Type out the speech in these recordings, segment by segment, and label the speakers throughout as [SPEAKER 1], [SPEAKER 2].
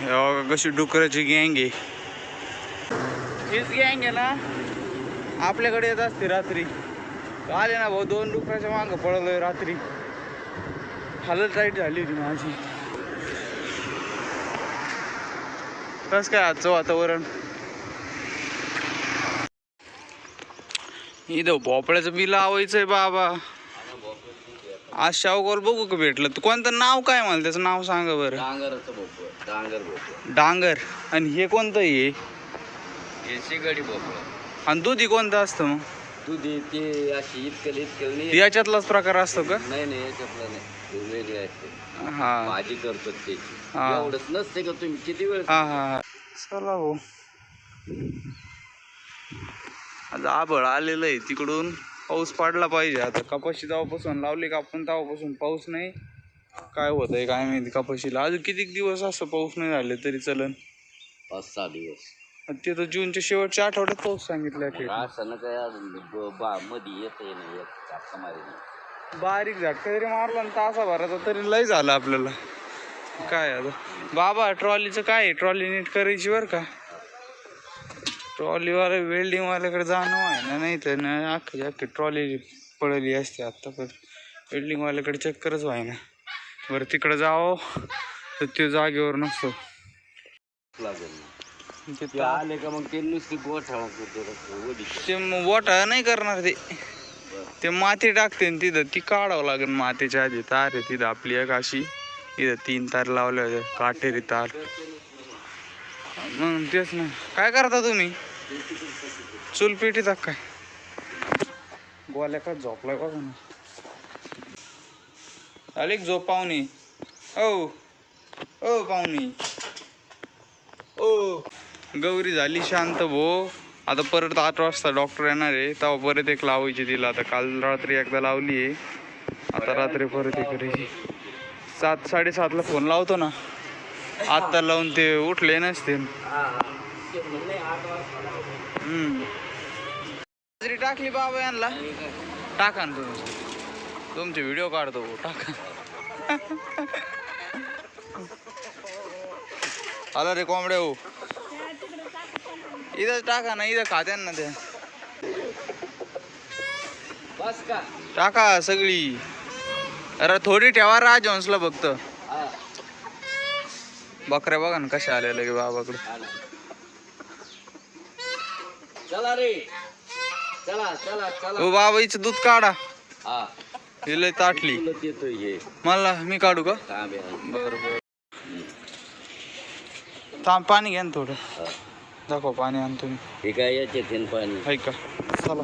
[SPEAKER 1] हे कशी डुकराची गँग आहे. हीच गँग आहे ना आपल्याकडे येत असते रात्री. आले ना भाऊ 2 डुकराच्या मागं पळलोय रात्री. हालत टाईट झाली होती माझी. कसं काय आजचं वातावरण. इथं भोपळ्याचं बी लावायचंय बाबा. आज शावकॉल बघू का भेटलं. कोणतं नाव काय मला त्याचं नाव सांगा बरं.
[SPEAKER 2] डांगरचं भोपळं. डांगर भोपळं.
[SPEAKER 1] डांगर. आणि हे कोणतं हे
[SPEAKER 2] शेगडी भोपळं.
[SPEAKER 1] आणि दुधी कोणतं असतं मग.
[SPEAKER 2] दुधी ते अशी इतकं नाही.
[SPEAKER 1] याच्यातलाच प्रकार असतो का.
[SPEAKER 2] नाही याच्यातलं नाही वेगळे असते.
[SPEAKER 1] हा
[SPEAKER 2] भाजी करतो त्याची
[SPEAKER 1] हा.
[SPEAKER 2] एवढंच नसते का तुम्ही किती वेळ.
[SPEAKER 1] हा हा चला भाऊ. आज आभळ आलेलं आहे तिकडून. पाऊस पडला पाहिजे. आता कपाशी तेव्हापासून लावली का आपण तेव्हापासून पाऊस नाही. काय होत आहे काय माहिती कपाशीला. अजून किती दिवस असं पाऊस नाही झाले तरी चलन.
[SPEAKER 2] 5-6 दिवस.
[SPEAKER 1] ते तर जूनच्या शेवटच्या आठवड्यात पाऊस सांगितलं.
[SPEAKER 2] असं काय मध्ये येते नाही झटका मारी.
[SPEAKER 1] बारीक झटका जरी मारला ना तासाभराचा तरी लय झालं आपल्याला. काय आता बाबा ट्रॉलीचं काय आहे. ट्रॉली नीट करायची बरं का. ट्रॉलीवाले वेल्डिंगवाल्याकडे जाणं आहे ना. नाही तर ना अख्खी ट्रॉली पडली असते आत्ता. पण वेल्डिंगवाल्याकडे चक्करच व्हाय ना. बरं तिकडं जावं तर ते जागेवर नसतो.
[SPEAKER 2] ते आले का मग ते नुसती गोठा
[SPEAKER 1] ते मोठा नाही करणार ते माती टाकते तिथं. ती काढावं लागेल मातीच्या आधी. तार आहे तिथं आपली एक अशी. इथं 3 तार लावल्या होत्या काटेरी तार. मग तेच ना. काय करता तुम्ही. चूल पेटी टाक काय. गोल्या का झोपलाय बघा ना. आली झोप पाहुणी. ओ पाहुणी. ओ गौरी झाली शांत भो. आता परत 8 वाजता डॉक्टर येणार आहे. तेव्हा परत एक लावायची तिला. आता काल रात्री एकदा लावली आहे. आता रात्री परत एक करायची. 7-7:30ला फोन लावतो ना. आत्ता लावून ते उठले नसते. बाजरी टाकली बाबा यांना. टाका ना तुम्ही. तुमचे व्हिडिओ काढतो टाका. आला रे कोंबड्या हो. इथं टाका ना. इथं खात्यान ना त्या.
[SPEAKER 2] बस का
[SPEAKER 1] टाका सगळी. अरे थोडी ठेवा राजहंसला फक्त. बकऱ्या बघा ना कशा आलेल्या की बाबाकडे.
[SPEAKER 2] चला रे. चला चला चला.
[SPEAKER 1] ओ बाबा हिचं दूध काढा.
[SPEAKER 2] हा
[SPEAKER 1] लय ताटली.
[SPEAKER 2] येतोय हे.
[SPEAKER 1] मला मी काढू का. बरोबर थांब पाणी घ्या ना थोडं. दाखव पाणी आण तुम्ही.
[SPEAKER 2] हे काय याचे थेन पाणी
[SPEAKER 1] आहे का. चला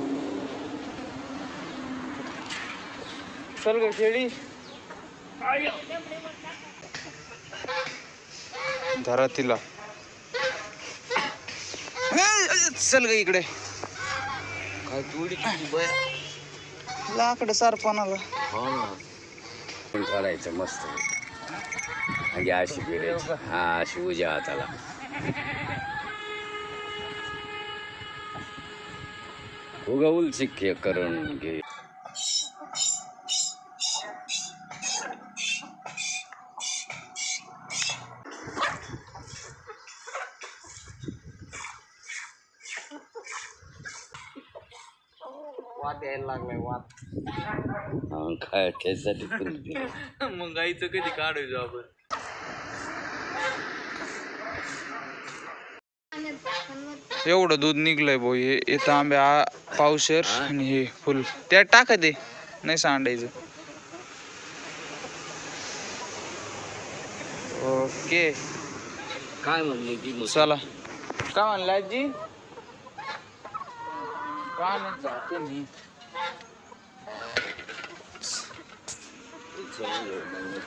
[SPEAKER 1] चल ग शेळी. धरा तिला. चल ग इकडे.
[SPEAKER 2] काय थोडी
[SPEAKER 1] लाकडं सरपणाला.
[SPEAKER 2] पण काढायचं मस्त. म्हणजे अशी फिरायची. हा अशी उज्या हाताला. उगा उलसिक करून घे.
[SPEAKER 1] वाट यायला लागलाय वाट.
[SPEAKER 2] काय त्यासाठी
[SPEAKER 1] मग गाईचं कधी काढायचो आपण. एवढं दूध निघलंय भाऊ. हे तांब्या पावशेर आणि हे फुल त्यात टाका. ते नाही सांडायचं. ओके
[SPEAKER 2] काय म्हणली ती.
[SPEAKER 1] चला. काय म्हणलं आजी. का नाही जाते मी.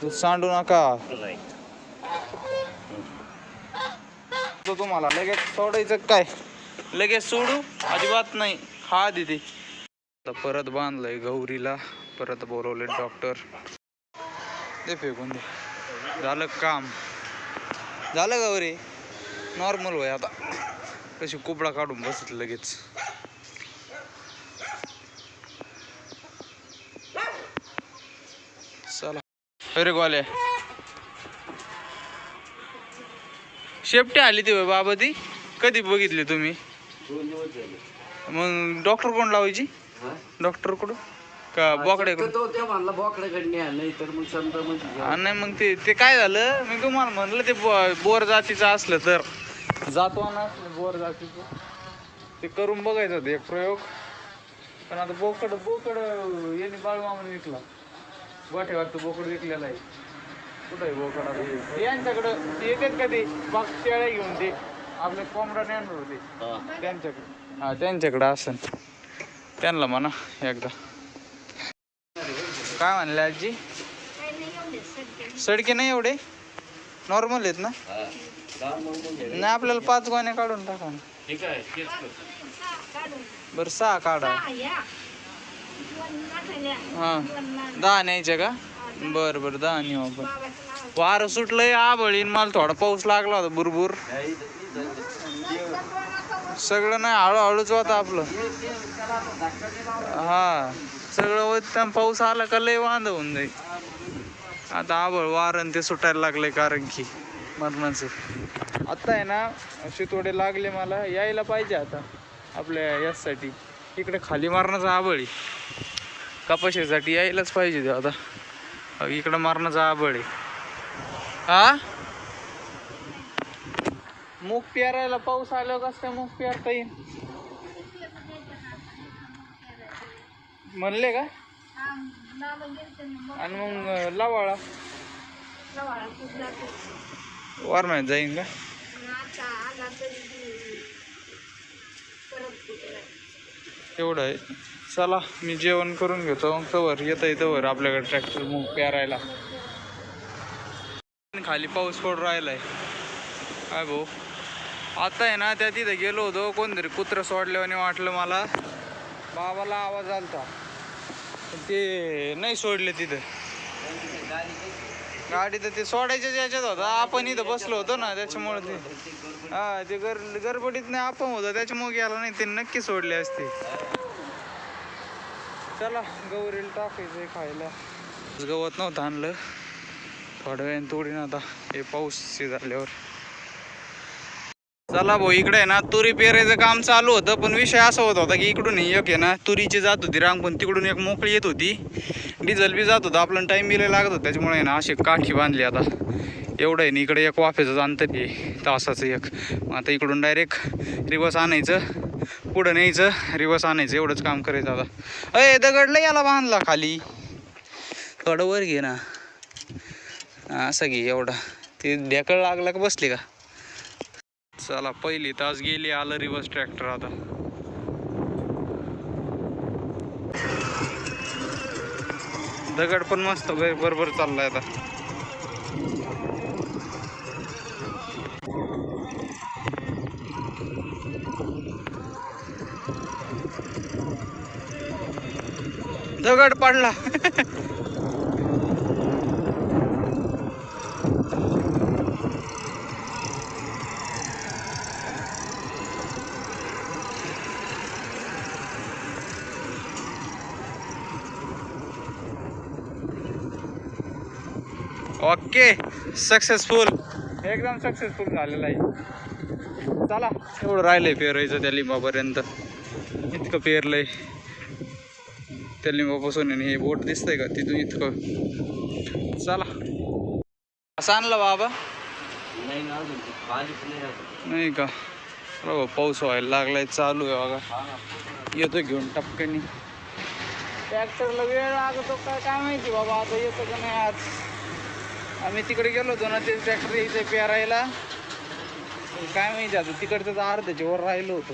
[SPEAKER 1] तू सांडू नका. तो तुम्हाला लगेच सोडायचं काय. लगेच सोडू अजिबात नाही. हा दिदी. आता परत बांधलंय गौरीला. परत बोलवले डॉक्टर. दे फेकून दे. झालं काम. झालं गौरी. नॉर्मल होय आता. कशी कुपडा काढून बसत लगेच. चला अरे गोल्या. शेपटी आली ती बाबा ती कधी बघितली तुम्ही?
[SPEAKER 2] 2 दिवस झाले.
[SPEAKER 1] मग डॉक्टर कोण लावायची? डॉक्टर कुठं का बोकडे
[SPEAKER 2] तो ते म्हणला बोकड्याकडे नाही तर मग समजा म्हणजे
[SPEAKER 1] नाही मग ते काय झालं मी तुम्हाला म्हणलं ते बोर जातीचं असलं तर जातो ना असलं बोर जातीचं ते करून बघायचं होतं एक प्रयोग. पण आता बोकड यांनी बाळूमामाने विकला. गोठ्यावरचं बोकड विकलेलं आहे. कुठं आहे बोकड आता हे? यांच्याकडं ते येतात का ते बाग शेळ्या घेऊन ते आपले कोंबडा नेणार होते त्यांच्याकडे. हा त्यांच्याकडं असन त्यांना म्हणा एकदा. काय म्हणले आजी? सडके नाही एवढे नॉर्मल आहेत ना? नाही आपल्याला 5 गोण्या काढून टाका ना.
[SPEAKER 2] ठीक आहे
[SPEAKER 1] बरं 6 काढा. हां 10 न्यायचे का? बरं 10 नेऊ आपण. वारं सुटलंय आबळीन मला थोडा पाऊस लागला होता भुरभुर. सगळं नाही हळूहळूच होतं आपलं. हा सगळं होतं पाऊस आला का लय वांद होऊन जाईल. आता आबळ वारण ते सुटायला लागले कारण की मरणाचं. आता आहे ना शितोडे लागले मला यायला पाहिजे आता आपल्या यासाठी. इकडे खाली मारण्याचा आबळ आहे कपाशीसाठी यायलाच पाहिजे ते आता. इकडं मारण्याचा आबळ आहे. हा मूग पेरायला पाऊस आल्यावर कसं काय मूग पेरता येईल म्हणले का? आणि मग लवाळा वारण्यात जाईन का? एवढं आहे. चला मी जेवण करून घेतो मग तवर येता तवर आपल्याकडे ट्रॅक्टर मूग पेरायला. खाली पाऊस पडून राहिलाय काय भाऊ. आता आहे ना त्या तिथं गेलो होतो कोणतरी कुत्रं सोडल्याने वाटलं मला. बाबाला आवाज आलता ते नाही सोडले तिथं. गाडी तर ते सोडायच्याच याच्यात होता. आपण इथं बसलो होतो ना त्याच्यामुळे ते हा ते गडबडीत नाही आपण होतं त्याच्यामुळे गेला नाही ते नक्की सोडले असते. चला गौरीला टाकायचंय खायला. गवत नव्हतं आणलं थोड्या वेळाने तोडीन आता हे पाऊस झाल्यावर. चला भाऊ इकडे आहे ना तुरी पेरायचं काम चालू होतं. पण विषय असा होत होता की इकडून एक आहे ना तुरीची जात होती रांग पण तिकडून एक मोकळी येत होती. डिझेल बी जात होतं आपल्याला टाईम बिले लागत होता त्याच्यामुळे आहे ना अशी काठी बांधली आता. एवढं आहे ना इकडे एक वाफेचं अंतर आहे तासाचं एक. आता इकडून डायरेक्ट रिवर्स आणायचं पुढं न्यायचं रिवर्स आणायचं एवढंच काम करायचं आता. अय दगडला याला बांधला खाली थोडं वर घे ना असं घे एवढा ते ढेकळ लागला का बसली का. चला पहिली तास गेली आलं रिवर्स ट्रॅक्टर आता. दगड पण मस्त बरोबर चाललाय आता. दगड पडला ओके सक्सेसफुल एकदम सक्सेसफुल झालेला आहे. चला एवढं राहिलंय पेरायचं त्या लिंबापर्यंत. इतकं पेरलंय त्या लिंबापासून आणि हे बोट दिसतंय का तिथून इतकं. चला असं आणलं बाबा नाही का. हो पाऊस व्हायला लागलाय चालू आहे बघा. येतो घेऊन टपक्यानी. ट्रॅक्टरला वेळ लागतो काय माहिती बाबा आता येतो का नाही. आज आम्ही तिकडे गेलो होतो ना ते ट्रॅक्टर यायचं पेरायला काय माहिती आता तिकडचं तर अर्ध्याच्या वर राहिलो होतो.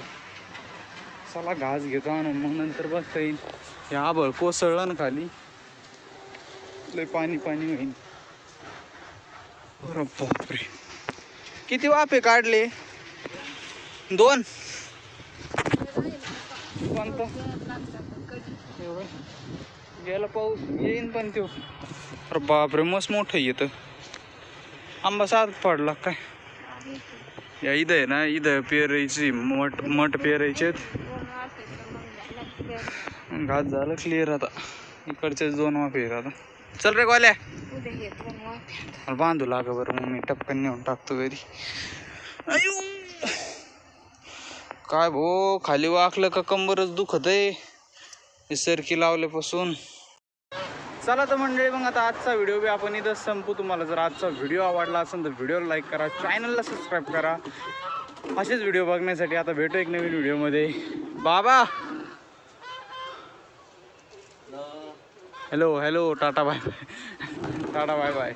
[SPEAKER 1] चला घास घेतो आणून मग नंतर बसता येईल. हे आबळ कोसळलं ना खाली लय पाणी होईल. बापरे किती वाफे काढले 2 कोणतं गेला पाऊस येईन पण तो. अरे बापरे मस्त मोठं येतं. आंबा साथ पडला काय. या इथं आहे ना इथं पेरायची मठ पेरायचे घात झालं क्लिअर. आता इकडचेच 2 वाफे आहेत आता. चल रे गोल्या बांधू लागा बरं मग मी टपकन नेऊन टाकतो घरी. अयो काय भो खाली वाकलं का कंबरच दुखत आहे हे सरकी लावल्यापासून. चला तर मंडळी, मग आता आजचा व्हिडिओ बी आपण इथं संपू. तुम्हाला जर आजचा व्हिडिओ आवडला असेल तर व्हिडिओला लाईक करा, चॅनलला सबस्क्राईब करा असेच व्हिडिओ बघण्यासाठी. आता भेटू एक नवीन व्हिडिओमध्ये. बाबा hello hello, tata bye bye, tata bye bye.